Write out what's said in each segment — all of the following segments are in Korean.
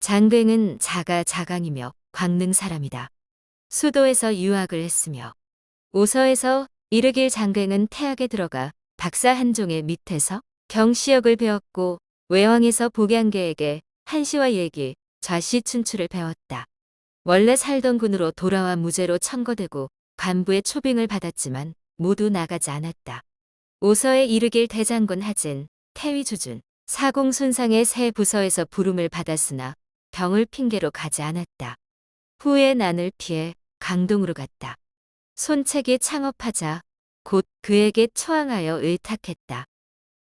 장뱅은 자가자강이며 광능 사람이다. 수도에서 유학을 했으며 오서에서 이르길 장뱅은 태학에 들어가 박사 한종의 밑에서 경시역을 배웠고 외왕에서 복양계에게 한시와 얘기, 좌시춘추를 배웠다. 원래 살던 군으로 돌아와 무죄로 청거되고 간부의 초빙을 받았지만 모두 나가지 않았다. 오서에 이르길 대장군 하진, 태위주준, 사공순상의 새 부서에서 부름을 받았으나 병을 핑계로 가지 않았다. 후에 난을 피해 강동으로 갔다. 손책이 창업하자 곧 그에게 초항하여 의탁했다.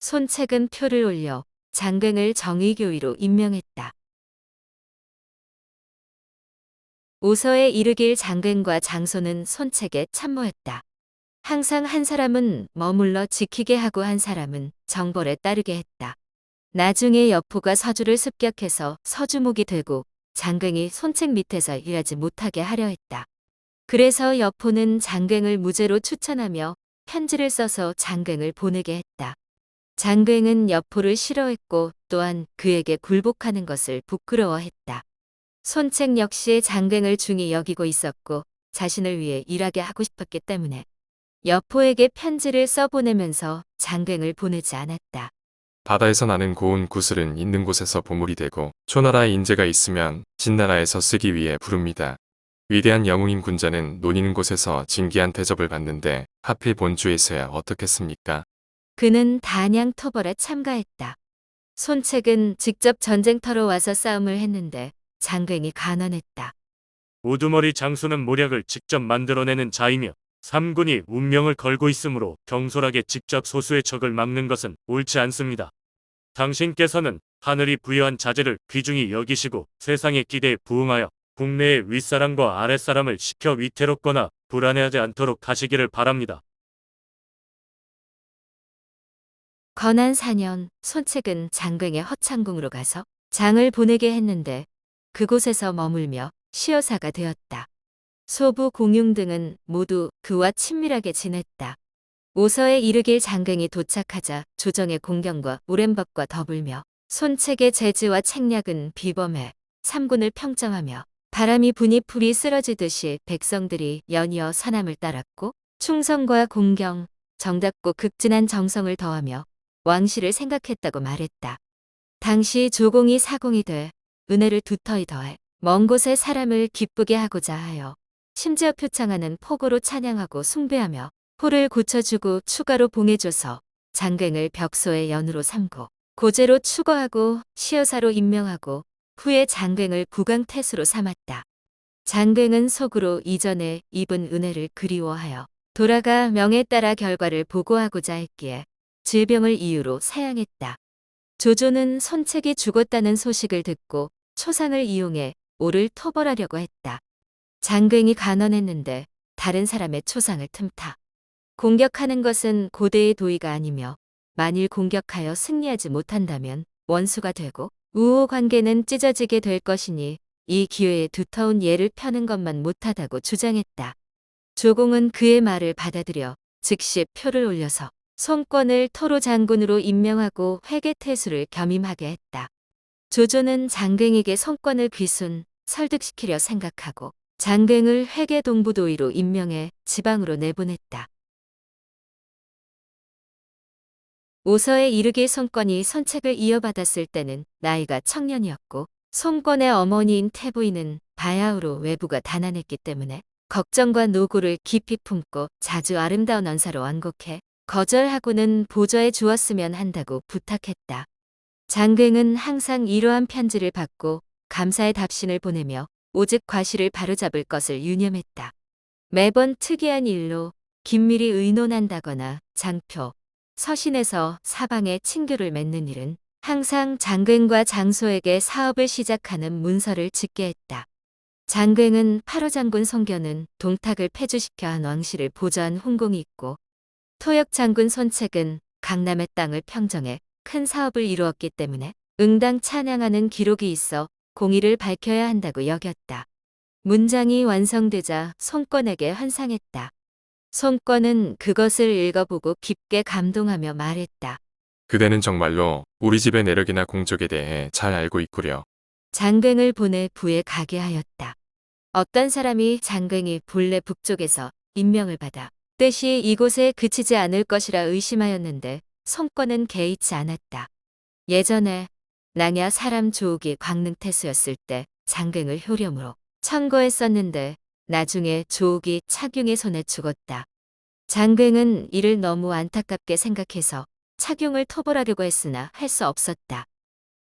손책은 표를 올려 장뱅을 정의교위로 임명했다. 오서에 이르길 장뱅과 장소는 손책에 참모했다. 항상 한 사람은 머물러 지키게 하고 한 사람은 정벌에 따르게 했다. 나중에 여포가 서주를 습격해서 서주목이 되고 장뱅이 손책 밑에서 일하지 못하게 하려 했다. 그래서 여포는 장뱅을 무죄로 추천하며 편지를 써서 장뱅을 보내게 했다. 장뱅은 여포를 싫어했고 또한 그에게 굴복하는 것을 부끄러워했다. 손책 역시 장뱅을 중히 여기고 있었고 자신을 위해 일하게 하고 싶었기 때문에 여포에게 편지를 써보내면서 장뱅을 보내지 않았다. 바다에서 나는 고운 구슬은 있는 곳에서 보물이 되고 초나라의 인재가 있으면 진나라에서 쓰기 위해 부릅니다. 위대한 영웅인 군자는 논이는 곳에서 진기한 대접을 받는데 하필 본주에서야 어떻겠습니까? 그는 단양 토벌에 참가했다. 손책은 직접 전쟁터로 와서 싸움을 했는데 장뱅이 가난했다. 우두머리 장수는 모략을 직접 만들어내는 자이며 삼군이 운명을 걸고 있으므로 경솔하게 직접 소수의 적을 막는 것은 옳지 않습니다. 당신께서는 하늘이 부여한 자제를 귀중히 여기시고 세상의 기대에 부응하여 국내의 윗사람과 아랫사람을 시켜 위태롭거나 불안해하지 않도록 하시기를 바랍니다. 건한 4년 손책은 장뱅의 허창궁으로 가서 장을 보내게 했는데 그곳에서 머물며 시여사가 되었다. 소부 공융 등은 모두 그와 친밀하게 지냈다. 오서에 이르길 장뱅이 도착하자 조정의 공경과 오랜법과 더불며 손책의 재지와 책략은 비범해 삼군을 평정하며 바람이 부니 풀이 쓰러지듯이 백성들이 연이어 선함을 따랐고 충성과 공경, 정답고 극진한 정성을 더하며 왕실을 생각했다고 말했다. 당시 조공이 사공이 돼 은혜를 두터이 더해 먼 곳의 사람을 기쁘게 하고자 하여 심지어 표창하는 폭으로 찬양하고 숭배하며 포를 고쳐주고 추가로 봉해줘서 장뱅을 벽소의 연으로 삼고 고제로 추거하고 시여사로 임명하고 후에 장뱅을 국왕태수로 삼았다. 장뱅은 속으로 이전에 입은 은혜를 그리워하여 돌아가 명에 따라 결과를 보고하고자 했기에 질병을 이유로 사양했다. 조조는 손책이 죽었다는 소식을 듣고 초상을 이용해 오를 토벌하려고 했다. 장뱅이 간언했는데 다른 사람의 초상을 틈타 공격하는 것은 고대의 도의가 아니며 만일 공격하여 승리하지 못한다면 원수가 되고 우호 관계는 찢어지게 될 것이니 이 기회에 두터운 예를 펴는 것만 못하다고 주장했다. 조공은 그의 말을 받아들여 즉시 표를 올려서 손권을 토로 장군으로 임명하고 회계태수를 겸임하게 했다. 조조는 장뱅에게 손권을 귀순, 설득시키려 생각하고 장뱅을 회계동부도의로 임명해 지방으로 내보냈다. 오서에 이르길 손권이 손책을 이어받았을 때는 나이가 청년이었고 손권의 어머니인 태부인은 바야흐로 외부가 가난했기 때문에 걱정과 노고를 깊이 품고 자주 아름다운 언사로 완곡해 거절하고는 보좌에 주었으면 한다고 부탁했다. 장뱅은 항상 이러한 편지를 받고 감사의 답신을 보내며 오직 과실을 바로잡을 것을 유념했다. 매번 특이한 일로 긴밀히 의논한다거나 장표, 서신에서 사방에 친교를 맺는 일은 항상 장뱅과 장소에게 사업을 시작하는 문서를 짓게 했다. 장뱅은 8호 장군 송견은 동탁을 폐주시켜 한 왕실을 보좌한 훈공이 있고 토역 장군 손책은 강남의 땅을 평정해 큰 사업을 이루었기 때문에 응당 찬양하는 기록이 있어 공의를 밝혀야 한다고 여겼다. 문장이 완성되자 손권에게 환상했다. 손권은 그것을 읽어보고 깊게 감동하며 말했다. 그대는 정말로 우리 집의 내력이나 공적에 대해 잘 알고 있구려. 장갱을 보내 부에 가게 하였다. 어떤 사람이 장갱이 본래 북쪽에서 임명을 받아 뜻이 이곳에 그치지 않을 것이라 의심하였는데 손권은 개의치 않았다. 예전에 낭야 사람 조욱이 광릉태수였을 때 장갱을 효령으로 청거했었는데 나중에 조욱이 착용의 손에 죽었다. 장갱은 이를 너무 안타깝게 생각해서 착용을 토벌하려고 했으나 할 수 없었다.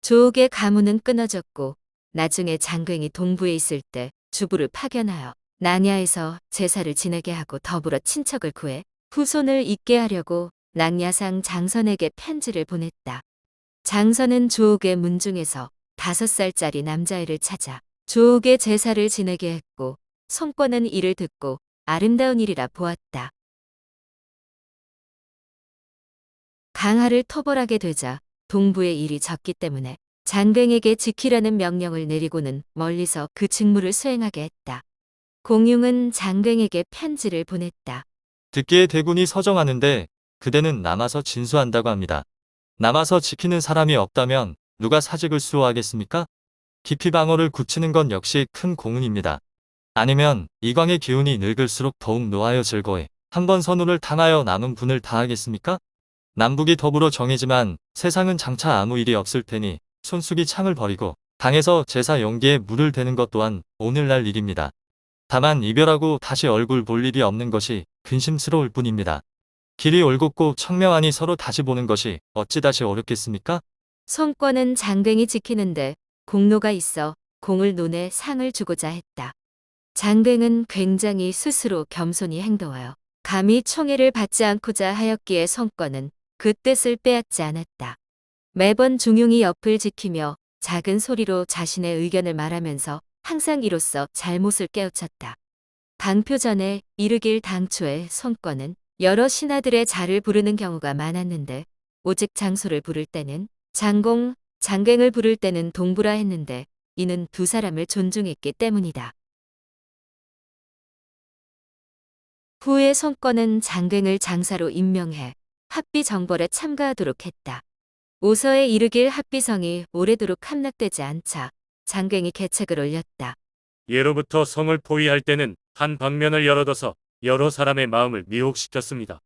조욱의 가문은 끊어졌고 나중에 장갱이 동부에 있을 때 주부를 파견하여 낭야에서 제사를 지내게 하고 더불어 친척을 구해 후손을 잇게 하려고 낭야상 장선에게 편지를 보냈다. 장선은 조욱의 문중에서 5살짜리 남자애를 찾아 조욱의 제사를 지내게 했고 손권은 이를 듣고 아름다운 일이라 보았다. 강하를 토벌하게 되자 동부의 일이 적기 때문에 장갱에게 지키라는 명령을 내리고는 멀리서 그 직무를 수행하게 했다. 공융은 장갱에게 편지를 보냈다. 듣기에 대군이 서정하는데 그대는 남아서 진수한다고 합니다. 남아서 지키는 사람이 없다면 누가 사직을 수호하겠습니까? 깊이 방어를 굳히는 건 역시 큰 공훈입니다. 아니면 이광의 기운이 늙을수록 더욱 노하여 즐거해 한번 선우를 당하여 남은 분을 다하겠습니까? 남북이 더불어 정이지만 세상은 장차 아무 일이 없을 테니 손숙이 창을 버리고 당에서 제사 용기에 물을 대는 것 또한 오늘날 일입니다. 다만 이별하고 다시 얼굴 볼 일이 없는 것이 근심스러울 뿐입니다. 길이 올곧고 청명하니 서로 다시 보는 것이 어찌 다시 어렵겠습니까? 손권은 장갱이 지키는데 공로가 있어 공을 논해 상을 주고자 했다. 장갱은 굉장히 스스로 겸손히 행동하여 감히 총애를 받지 않고자 하였기에 손권은 그 뜻을 빼앗지 않았다. 매번 중용이 옆을 지키며 작은 소리로 자신의 의견을 말하면서 항상 이로써 잘못을 깨우쳤다. 당표 전에 이르길 당초에 손권은 여러 신하들의 자를 부르는 경우가 많았는데 오직 장소를 부를 때는 장공, 장갱을 부를 때는 동부라 했는데 이는 두 사람을 존중했기 때문이다. 후에 손권은 장갱을 장사로 임명해 합비 정벌에 참가하도록 했다. 오서에 이르길 합비성이 오래도록 함락되지 않자 장갱이 계책을 올렸다. 예로부터 성을 포위할 때는 한 방면을 열어둬서 여러 사람의 마음을 미혹시켰습니다.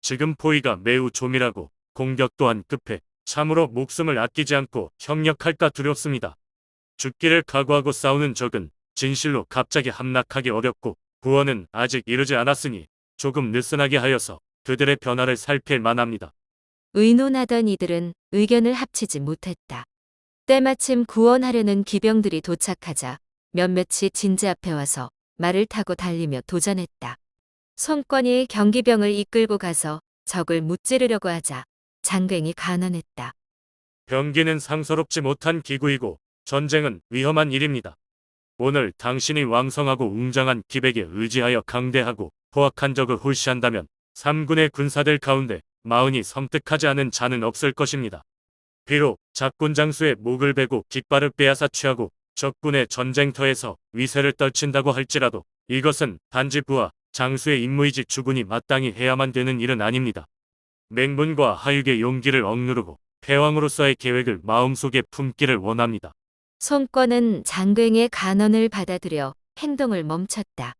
지금 포위가 매우 조밀하고 공격 또한 급해 참으로 목숨을 아끼지 않고 협력할까 두렵습니다. 죽기를 각오하고 싸우는 적은 진실로 갑자기 함락하기 어렵고 구원은 아직 이르지 않았으니 조금 느슨하게 하여서 그들의 변화를 살필 만합니다. 의논하던 이들은 의견을 합치지 못했다. 때마침 구원하려는 기병들이 도착하자 몇몇이 진지 앞에 와서 말을 타고 달리며 도전했다. 손권이 경기병을 이끌고 가서 적을 무찌르려고 하자 장갱이 간언했다. 병기는 상서롭지 못한 기구이고 전쟁은 위험한 일입니다. 오늘 당신이 왕성하고 웅장한 기백에 의지하여 강대하고 포악한 적을 홀시한다면 3군의 군사들 가운데 마흔이 섬뜩하지 않은 자는 없을 것입니다. 비록 작군 장수의 목을 베고 깃발을 빼앗아 취하고 적군의 전쟁터에서 위세를 떨친다고 할지라도 이것은 단지 부하 장수의 임무이지 주군이 마땅히 해야만 되는 일은 아닙니다. 맹문과 하육의 용기를 억누르고 패왕으로서의 계획을 마음속에 품기를 원합니다. 손권은 장갱의 간언을 받아들여 행동을 멈췄다.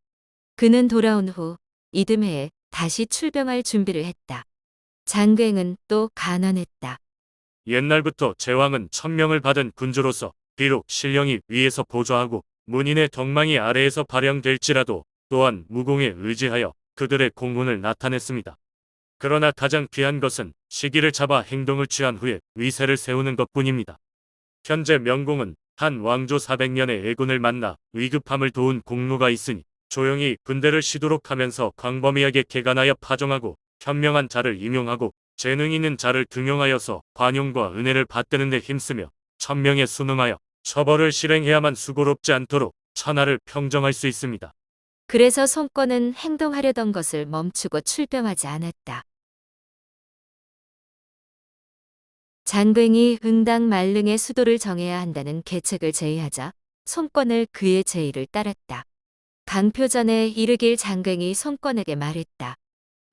그는 돌아온 후 이듬해에 다시 출병할 준비를 했다. 장갱은 또 간언했다. 옛날부터 제왕은 천명을 받은 군주로서 비록 신령이 위에서 보좌하고 문인의 덕망이 아래에서 발령될지라도 또한 무공에 의지하여 그들의 공훈을 나타냈습니다. 그러나 가장 귀한 것은 시기를 잡아 행동을 취한 후에 위세를 세우는 것뿐입니다. 현재 명공은 한 왕조 400년의 애군을 만나 위급함을 도운 공로가 있으니 조용히 군대를 쉬도록 하면서 광범위하게 개간하여 파종하고 현명한 자를 임용하고 재능 있는 자를 등용하여서 관용과 은혜를 받드는 데 힘쓰며 천명에 순응하여 처벌을 실행해야만 수고롭지 않도록 천하를 평정할 수 있습니다. 그래서 손권은 행동하려던 것을 멈추고 출병하지 않았다. 장갱이 응당 만릉의 수도를 정해야 한다는 계책을 제의하자 손권을 그의 제의를 따랐다. 강표전에 이르길 장갱이 손권에게 말했다.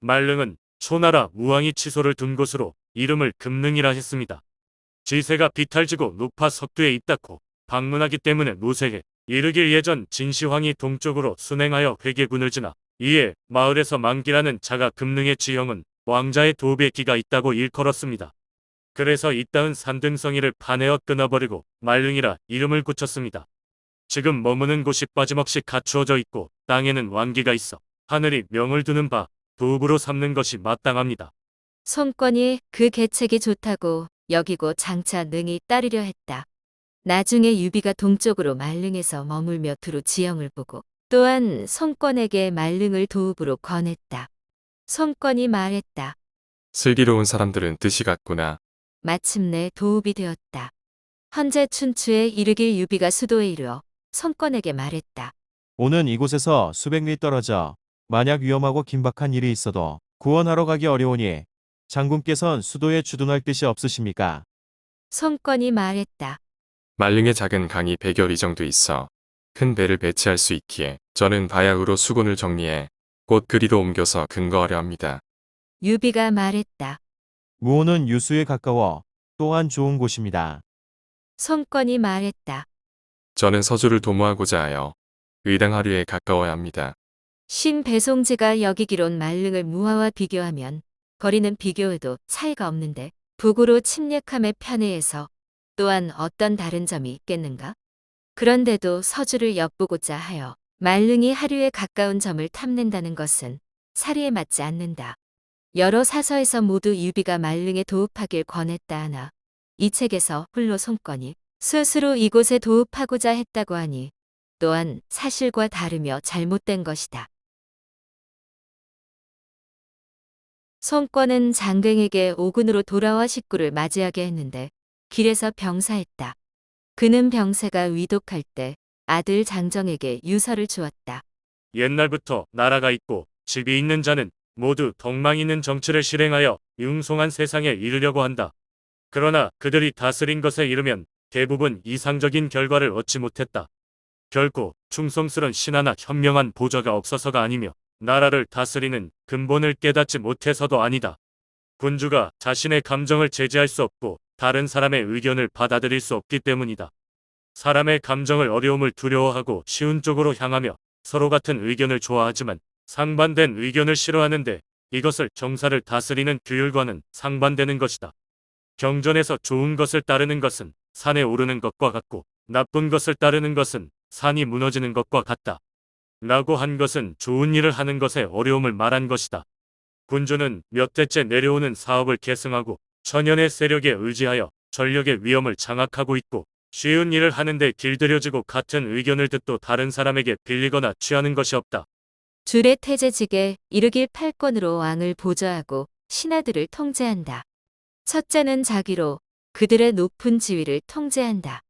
만릉은 초나라 무왕이 치소를 둔 곳으로 이름을 금릉이라 했습니다. 지세가 비탈지고 높아 석두에 있다고 방문하기 때문에 무색해. 이르길 예전 진시황이 동쪽으로 순행하여 회계군을 지나 이에 마을에서 만기라는 자가 금능의 지형은 왕자의 도읍에 기가 있다고 일컬었습니다. 그래서 이따은 산등성이를 파내어 끊어버리고 말릉이라 이름을 붙였습니다. 지금 머무는 곳이 빠짐없이 갖추어져 있고 땅에는 왕기가 있어 하늘이 명을 두는 바 도읍으로 삼는 것이 마땅합니다. 손권이 그 계책이 좋다고 여기고 장차 능히 따르려 했다. 나중에 유비가 동쪽으로 말릉에서 머물며 두루 지형을 보고 또한 손권에게 말릉을 도읍으로 권했다. 손권이 말했다. 슬기로운 사람들은 뜻이 같구나. 마침내 도읍이 되었다. 헌재 춘추에 이르길 유비가 수도에 이르어 손권에게 말했다. 오는 이곳에서 수백 리 떨어져 만약 위험하고 긴박한 일이 있어도 구원하러 가기 어려우니 장군께선 수도에 주둔할 뜻이 없으십니까? 손권이 말했다. 말릉에 작은 강이 100여 리 정도 있어 큰 배를 배치할 수 있기에 저는 바야흐로 수군을 정리해 곧 그리로 옮겨서 근거하려 합니다. 유비가 말했다. 무호는 유수에 가까워 또한 좋은 곳입니다. 손권이 말했다. 저는 서주를 도모하고자 하여 의당하류에 가까워야 합니다. 신배송지가 여기기론 말릉을 무화와 비교하면 거리는 비교해도 차이가 없는데 북으로 침략함에 편해해서 또한 어떤 다른 점이 있겠는가? 그런데도 서주를 엿보고자 하여 말릉이 하류에 가까운 점을 탐낸다는 것은 사리에 맞지 않는다. 여러 사서에서 모두 유비가 말릉에 도읍하길 권했다 하나 이 책에서 홀로 손권이 스스로 이곳에 도읍하고자 했다고 하니 또한 사실과 다르며 잘못된 것이다. 손권은 장갱에게 오군으로 돌아와 식구를 맞이하게 했는데 길에서 병사했다. 그는 병세가 위독할 때 아들 장정에게 유서를 주었다. 옛날부터 나라가 있고 집이 있는 자는 모두 덕망 있는 정치를 실행하여 융송한 세상에 이르려고 한다. 그러나 그들이 다스린 것에 이르면 대부분 이상적인 결과를 얻지 못했다. 결코 충성스런 신하나 현명한 보좌가 없어서가 아니며 나라를 다스리는 근본을 깨닫지 못해서도 아니다. 군주가 자신의 감정을 제재할 수 없고 다른 사람의 의견을 받아들일 수 없기 때문이다. 사람의 감정을 어려움을 두려워하고 쉬운 쪽으로 향하며 서로 같은 의견을 좋아하지만 상반된 의견을 싫어하는데 이것을 정사를 다스리는 규율과는 상반되는 것이다. 경전에서 좋은 것을 따르는 것은 산에 오르는 것과 같고 나쁜 것을 따르는 것은 산이 무너지는 것과 같다. 라고 한 것은 좋은 일을 하는 것에 어려움을 말한 것이다. 군주는 몇 대째 내려오는 사업을 계승하고 천연의 세력에 의지하여 전력의 위험을 장악하고 있고 쉬운 일을 하는데 길들여지고 같은 의견을 듣도 다른 사람에게 빌리거나 취하는 것이 없다. 줄의 태제직에 이르길 8권으로 왕을 보좌하고 신하들을 통제한다. 첫째는 자기로 그들의 높은 지위를 통제한다.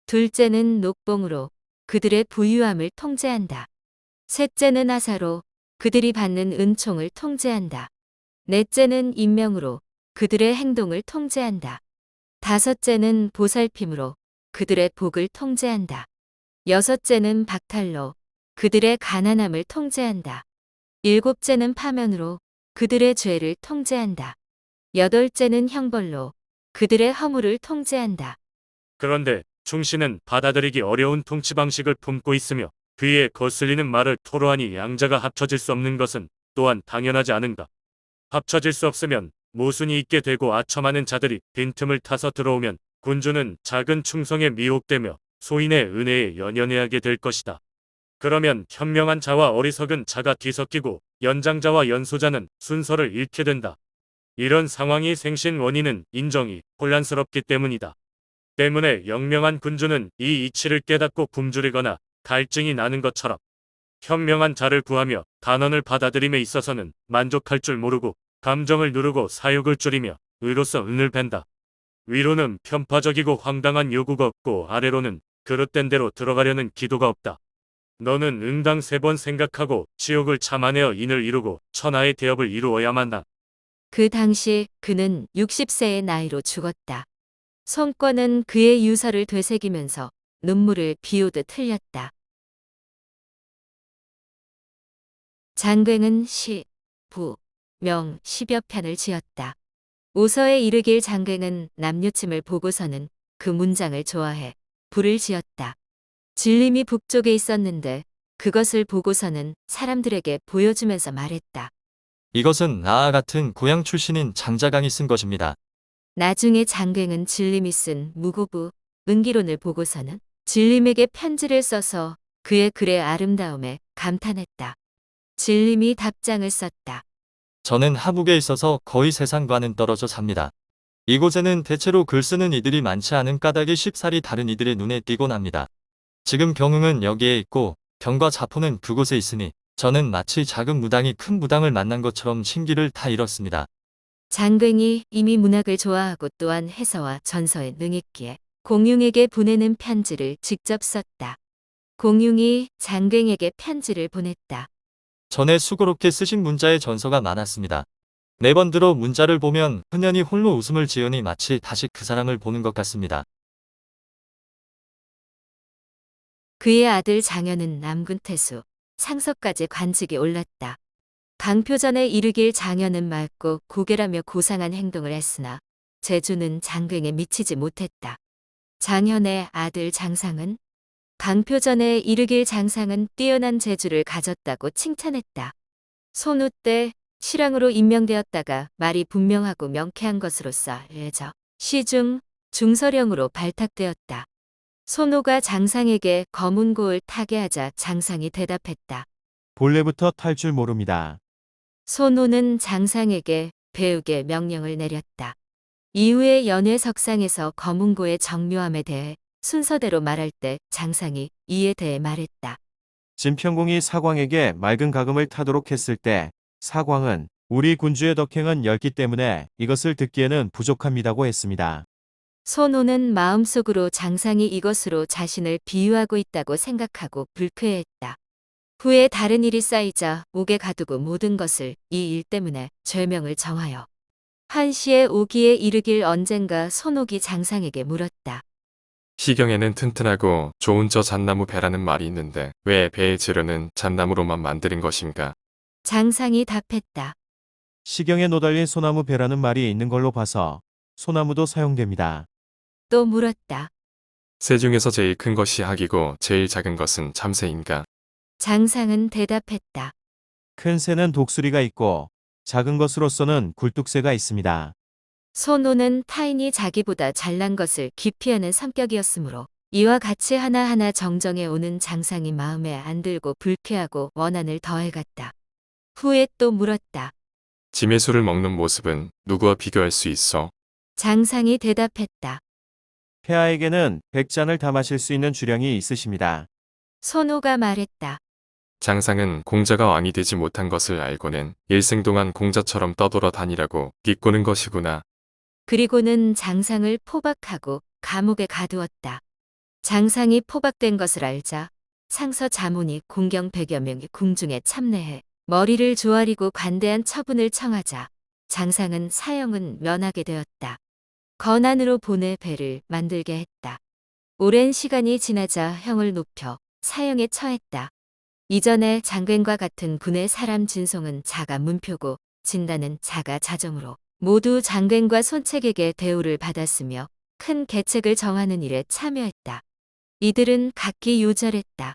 둘째는 녹봉으로 그들의 부유함을 통제한다. 셋째는 하사로 그들이 받는 은총을 통제한다. 넷째는 임명으로 그들의 행동을 통제한다. 다섯째는 보살핌으로 그들의 복을 통제한다. 여섯째는 박탈로 그들의 가난함을 통제한다. 일곱째는 파면으로 그들의 죄를 통제한다. 여덟째는 형벌로 그들의 허물을 통제한다. 그런데 충신은 받아들이기 어려운 통치 방식을 품고 있으며 귀에 거슬리는 말을 토로하니 양자가 합쳐질 수 없는 것은 또한 당연하지 않은가. 합쳐질 수 없으면 모순이 있게 되고 아첨하는 자들이 빈틈을 타서 들어오면 군주는 작은 충성에 미혹되며 소인의 은혜에 연연해하게 될 것이다. 그러면 현명한 자와 어리석은 자가 뒤섞이고 연장자와 연소자는 순서를 잃게 된다. 이런 상황이 생신 원인은 인정이 혼란스럽기 때문이다. 때문에 영명한 군주는 이 이치를 깨닫고 굶주리거나 갈증이 나는 것처럼 현명한 자를 구하며 단언을 받아들임에 있어서는 만족할 줄 모르고 감정을 누르고 사욕을 줄이며 의로서 은을 벤다. 위로는 편파적이고 황당한 요구가 없고 아래로는 그릇된 대로 들어가려는 기도가 없다. 너는 응당 3번 생각하고 지옥을 참아내어 인을 이루고 천하의 대업을 이루어야만 다. 그 당시 그는 60세의 나이로 죽었다. 손권은 그의 유서를 되새기면서 눈물을 비오듯 흘렸다. 장갱은 시, 부, 명 10여 편을 지었다. 오서에 이르길 장갱은 남녀침을 보고서는 그 문장을 좋아해 불을 지었다. 진림이 북쪽에 있었는데 그것을 보고서는 사람들에게 보여주면서 말했다. 이것은 나와 같은 고향 출신인 장자강이 쓴 것입니다. 나중에 장갱은 진림이 쓴 무고부 은기론을 보고서는 진림에게 편지를 써서 그의 글의 아름다움에 감탄했다. 진림이 답장을 썼다. 저는 하북에 있어서 거의 세상과는 떨어져 삽니다. 이곳에는 대체로 글 쓰는 이들이 많지 않은 까닭이 쉽사리 다른 이들의 눈에 띄곤 합니다. 지금 경흥은 여기에 있고 병과 자포는 그곳에 있으니 저는 마치 작은 무당이 큰 무당을 만난 것처럼 신기를 다 잃었습니다. 장갱이 이미 문학을 좋아하고 또한 해서와 전서에 능했기에 공융에게 보내는 편지를 직접 썼다. 공융이 장갱에게 편지를 보냈다. 전에 수고롭게 쓰신 문자에 전서가 많았습니다. 4번 들어 문자를 보면 흔연히 홀로 웃음을 지으니 마치 다시 그 사람을 보는 것 같습니다. 그의 아들 장현은 남군태수, 상서까지 관직이 올랐다. 방표전에 이르길 장현은 맑고 고결하며 고상한 행동을 했으나 재주는 장갱에 미치지 못했다. 장현의 아들 장상은 방표전에 이르길 장상은 뛰어난 재주를 가졌다고 칭찬했다. 손우 때 실왕으로 임명되었다가 말이 분명하고 명쾌한 것으로서 알려져 시중 중서령으로 발탁되었다. 손우가 장상에게 검은고을 타게 하자 장상이 대답했다. 본래부터 탈 줄 모릅니다. 손우는 장상에게 배우게 명령을 내렸다. 이후에 연회석상에서 검은고의 정묘함에 대해 순서대로 말할 때 장상이 이에 대해 말했다. 진평공이 사광에게 맑은 가금을 타도록 했을 때 사광은 우리 군주의 덕행은 넓기 때문에 이것을 듣기에는 부족합니다고 했습니다. 손우는 마음속으로 장상이 이것으로 자신을 비유하고 있다고 생각하고 불쾌했다. 후에 다른 일이 쌓이자 옥에 가두고 모든 것을 이 일 때문에 죄명을 정하여 한시에 오기에 이르길 언젠가 손옥이 장상에게 물었다. 시경에는 튼튼하고 좋은 저 잣나무 배라는 말이 있는데 왜 배의 재료는 잣나무로만 만드는 것인가? 장상이 답했다. 시경에 노달린 소나무 배라는 말이 있는 걸로 봐서 소나무도 사용됩니다. 또 물었다. 새 중에서 제일 큰 것이 학이고 제일 작은 것은 참새인가? 장상은 대답했다. 큰 새는 독수리가 있고 작은 것으로서는 굴뚝새가 있습니다. 손우는 타인이 자기보다 잘난 것을 기피하는 성격이었으므로 이와 같이 하나하나 정정해 오는 장상이 마음에 안 들고 불쾌하고 원한을 더해갔다. 후에 또 물었다. 짐의 술을 먹는 모습은 누구와 비교할 수 있어? 장상이 대답했다. 폐하에게는 100잔을 다 마실 수 있는 주량이 있으십니다. 손우가 말했다. 장상은 공자가 왕이 되지 못한 것을 알고는 일생 동안 공자처럼 떠돌아 다니라고 비꼬는 것이구나. 그리고는 장상을 포박하고 감옥에 가두었다. 장상이 포박된 것을 알자 상서 자문이 공경 100여 명이 궁중에 참내해 머리를 조아리고 관대한 처분을 청하자 장상은 사형은 면하게 되었다. 건안으로 보내 배를 만들게 했다. 오랜 시간이 지나자 형을 높여 사형에 처했다. 이전에 장갱과 같은 군의 사람 진송은 자가 문표고 진단은 자가 자정으로 모두 장갱과 손책에게 대우를 받았으며 큰 계책을 정하는 일에 참여했다. 이들은 각기 요절했다.